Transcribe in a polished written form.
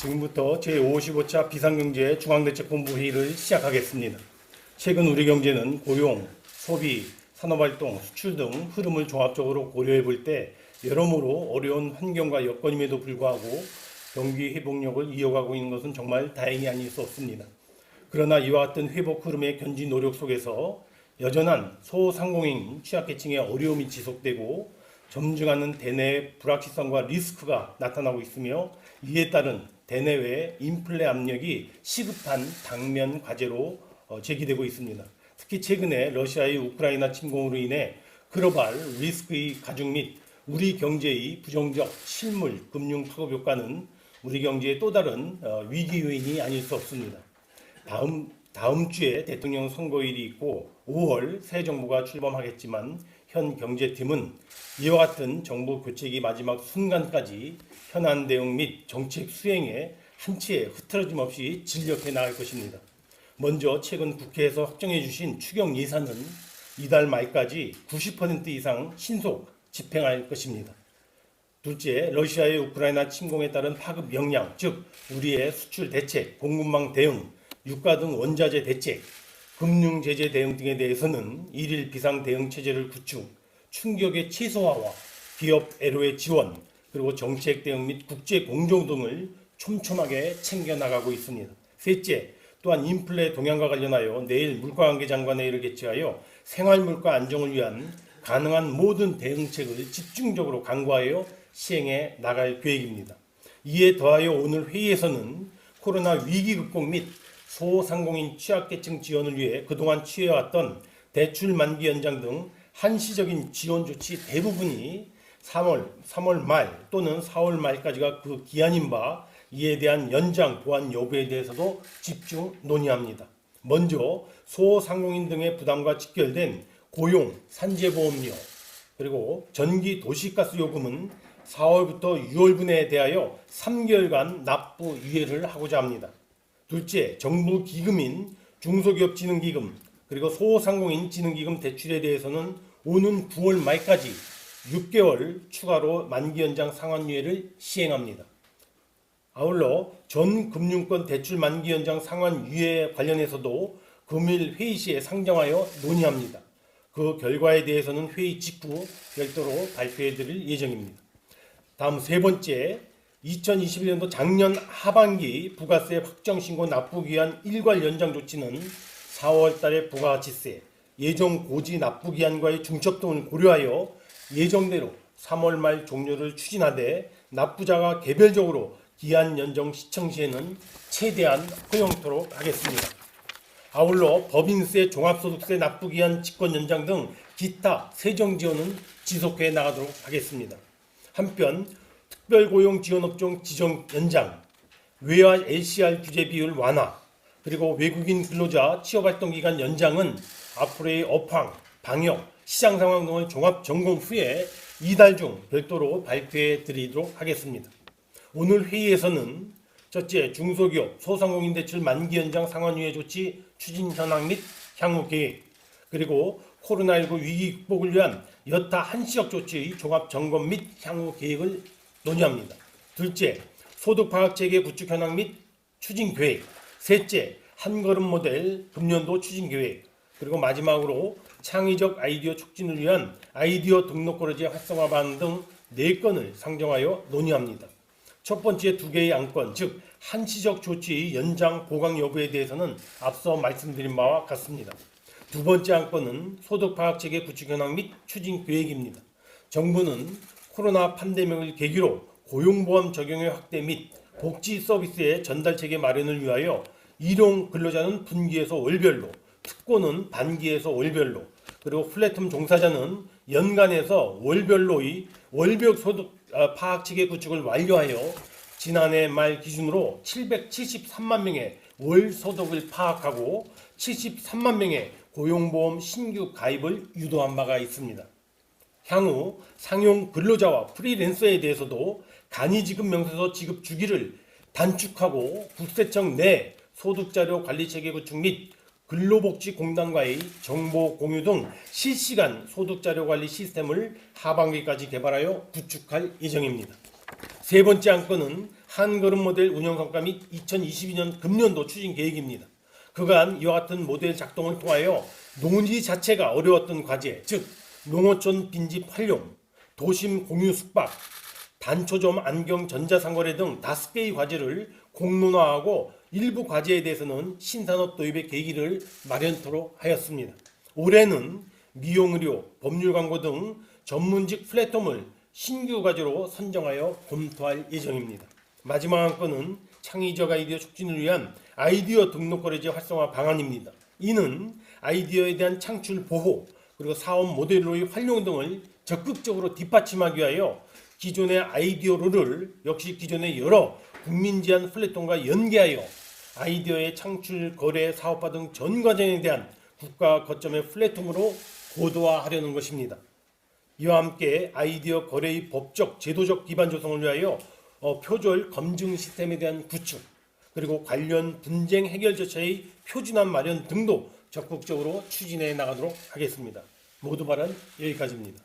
지금부터 제55차 비상경제 중앙대책본부 회의를 시작하겠습니다. 최근 우리 경제는 고용, 소비, 산업활동, 수출 등 흐름을 종합적으로 고려해 볼 때 여러모로 어려운 환경과 여건임에도 불구하고 경기 회복력을 이어가고 있는 것은 정말 다행이 아닐 수 없습니다. 그러나 이와 같은 회복 흐름의 견지 노력 속에서 여전한 소상공인 취약계층의 어려움이 지속되고 점증하는 대내 불확실성과 리스크가 나타나고 있으며 이에 따른 대내외 인플레 압력이 시급한 당면 과제로 제기되고 있습니다. 특히 최근에 러시아의 우크라이나 침공으로 인해 글로벌 리스크의 가중 및 우리 경제의 부정적 실물 금융 파급 효과는 우리 경제의 또 다른 위기 요인이 아닐 수 없습니다. 다음 주에 대통령 선거일이 있고 5월 새 정부가 출범하겠지만 현 경제팀은 이와 같은 정부 교체기 마지막 순간까지 현안 대응 및 정책 수행에 한치의 흐트러짐 없이 진력해 나갈 것입니다. 먼저 최근 국회에서 확정해 주신 추경 예산은 이달 말까지 90% 이상 신속 집행할 것입니다. 둘째, 러시아의 우크라이나 침공에 따른 파급 역량, 즉 우리의 수출 대책, 공급망 대응, 유가 등 원자재 대책, 금융 제재 대응 등에 대해서는 일일 비상 대응 체제를 구축, 충격의 최소화와 기업 애로의 지원, 그리고 정책 대응 및 국제 공조 등을 촘촘하게 챙겨 나가고 있습니다. 셋째, 또한 인플레 동향과 관련하여 내일 물가관계장관회의를 개최하여 생활물가 안정을 위한 가능한 모든 대응책을 집중적으로 강구하여 시행해 나갈 계획입니다. 이에 더하여 오늘 회의에서는 코로나 위기 극복 및 소상공인 취약계층 지원을 위해 그동안 취해왔던 대출 만기 연장 등 한시적인 지원 조치 대부분이 3월 말 또는 4월 말까지가 그 기한인 바 이에 대한 연장 보완 여부에 대해서도 집중 논의합니다. 먼저 소상공인 등의 부담과 직결된 고용, 산재보험료, 그리고 전기, 도시가스 요금은 4월부터 6월분에 대하여 3개월간 납부 유예를 하고자 합니다. 둘째, 정부 기금인 중소기업진흥기금 그리고 소상공인 진흥기금 대출에 대해서는 오는 9월 말까지 6개월 추가로 만기 연장 상환유예를 시행합니다. 아울러 전 금융권 대출 만기 연장 상환유예 관련해서도 금일 회의 시에 상정하여 논의합니다. 그 결과에 대해서는 회의 직후 별도로 발표해 드릴 예정입니다. 다음 세 번째, 2021년도 작년 하반기 부가세 확정신고 납부기 한 일괄 연장 조치는 4월 달에 부가가치세, 예정 고지 납부기한과의 중첩 등을 고려하여 예정대로 3월 말 종료를 추진하되 납부자가 개별적으로 기한 연장 시청 시에는 최대한 허용토록 하겠습니다. 아울러 법인세, 종합소득세 납부기한 직권 연장 등 기타 세정 지원은 지속해 나가도록 하겠습니다. 한편 특별고용지원업종 지정 연장, 외화 LCR 규제 비율 완화, 그리고 외국인 근로자 취업활동기간 연장은 앞으로의 업황, 방역, 시장 상황 등을 종합 점검 후에 이달 중 별도로 발표해 드리도록 하겠습니다. 오늘 회의에서는 첫째, 중소기업, 소상공인 대출 만기 연장 상환유예 조치 추진 현황 및 향후 계획, 그리고 코로나19 위기 극복을 위한 여타 한시적 조치의 종합 점검 및 향후 계획을 논의합니다. 둘째, 소득 파악 체계 구축 현황 및 추진 계획. 셋째, 한걸음 모델 금년도 추진 계획. 그리고 마지막으로 창의적 아이디어 촉진을 위한 아이디어 등록거래제 활성화 방안 등 4건을 상정하여 논의합니다. 첫 번째 2개의 안건, 즉 한시적 조치의 연장 보강 여부에 대해서는 앞서 말씀드린 바와 같습니다. 두 번째 안건은 소득 파악 체계 구축 현황 및 추진 계획입니다. 정부는 코로나 팬데믹을 계기로 고용보험 적용의 확대 및 복지 서비스의 전달 체계 마련을 위하여 일용 근로자는 분기에서 월별로, 특권은 반기에서 월별로, 그리고 플랫폼 종사자는 연간에서 월별로의 월별 소득 파악 체계 구축을 완료하여 지난해 말 기준으로 773만 명의 월 소득을 파악하고 73만 명의 고용보험 신규 가입을 유도한 바가 있습니다. 향후 상용 근로자와 프리랜서에 대해서도 간이지급 명세서 지급 주기를 단축하고 국세청 내 소득자료 관리체계 구축 및 근로복지공단과의 정보 공유 등 실시간 소득자료 관리 시스템을 하반기까지 개발하여 구축할 예정입니다. 세 번째 안건은 한걸음 모델 운영 성과 및 2022년 금년도 추진 계획입니다. 그간 이와 같은 모델 작동을 통하여 논의 자체가 어려웠던 과제, 즉 농어촌 빈집 활용, 도심 공유 숙박, 단초점 안경 전자상거래 등 5개의 과제를 공론화하고 일부 과제에 대해서는 신산업 도입의 계기를 마련토록 하였습니다. 올해는 미용의료, 법률광고 등 전문직 플랫폼을 신규 과제로 선정하여 검토할 예정입니다. 마지막 한 건은 창의적 아이디어 촉진을 위한 아이디어 등록 거래제 활성화 방안입니다. 이는 아이디어에 대한 창출 보호, 그리고 사업 모델로의 활용 등을 적극적으로 뒷받침하기 위하여 기존의 아이디어로를 역시 기존의 여러 국민 제한 플랫폼과 연계하여 아이디어의 창출, 거래, 사업화 등 전 과정에 대한 국가 거점의 플랫폼으로 고도화하려는 것입니다. 이와 함께 아이디어 거래의 법적, 제도적 기반 조성을 위하여 표절 검증 시스템에 대한 구축, 그리고 관련 분쟁 해결 절차의 표준안 마련 등도 적극적으로 추진해 나가도록 하겠습니다. 모두 발언 여기까지입니다.